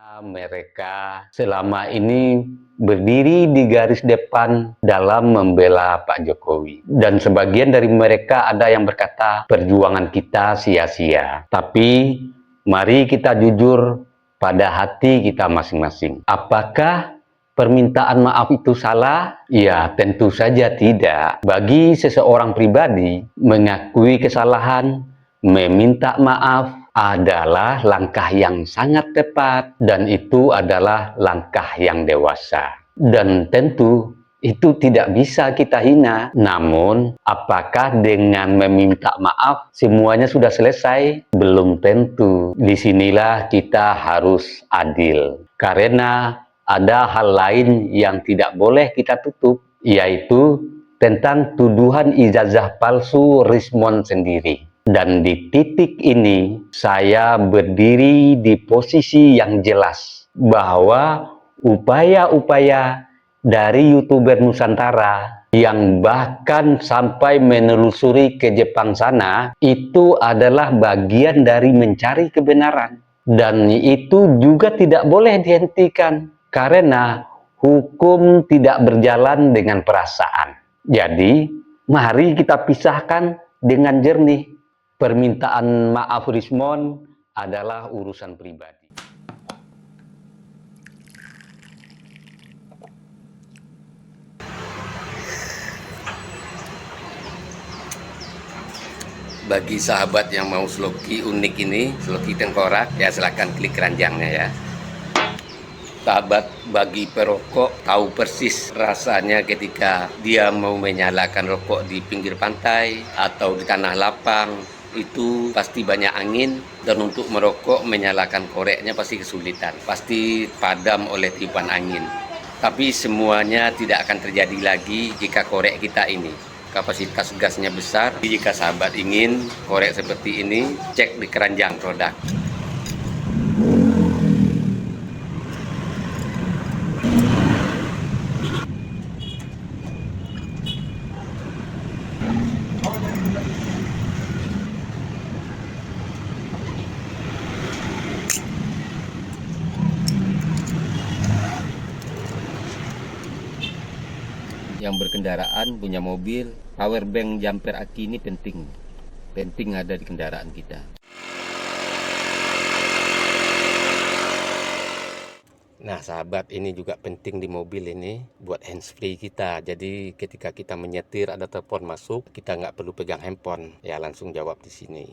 Mereka selama ini berdiri di garis depan dalam membela Pak Jokowi. Dan sebagian dari mereka ada yang berkata perjuangan kita sia-sia. Tapi mari kita jujur pada hati kita masing-masing. Apakah permintaan maaf itu salah? Ya, tentu saja tidak. Bagi seseorang pribadi, mengakui kesalahan, meminta maaf adalah langkah yang sangat tepat, dan itu adalah langkah yang dewasa. Dan tentu itu tidak bisa kita hina. Namun, apakah dengan meminta maaf semuanya sudah selesai? Belum tentu. Disinilah kita harus adil. Karena ada hal lain yang tidak boleh kita tutup, yaitu tentang tuduhan ijazah palsu Rismond sendiri. Dan di titik ini, saya berdiri di posisi yang jelas bahwa upaya-upaya dari YouTuber Nusantara yang bahkan sampai menelusuri ke Jepang sana, itu adalah bagian dari mencari kebenaran. Dan itu juga tidak boleh dihentikan, karena hukum tidak berjalan dengan perasaan. Jadi, mari kita pisahkan dengan jernih. Permintaan maaf Rismond adalah urusan pribadi. Bagi sahabat yang mau sloki unik ini, sloki tengkorak, ya silahkan klik keranjangnya ya. Sahabat bagi perokok tahu persis rasanya ketika dia mau menyalakan rokok di pinggir pantai atau di tanah lapang. Itu pasti banyak angin, dan untuk merokok menyalakan koreknya pasti kesulitan, pasti padam oleh tiupan angin. Tapi semuanya tidak akan terjadi lagi jika korek kita ini kapasitas gasnya besar. Jika sahabat ingin korek seperti ini, cek di keranjang produk. Yang berkendaraan punya mobil, power bank jumper aki ini penting ada di kendaraan kita. Nah sahabat, ini juga penting di mobil ini buat handsfree kita. Jadi ketika kita menyetir ada telepon masuk, kita nggak perlu pegang handphone, ya langsung jawab di sini.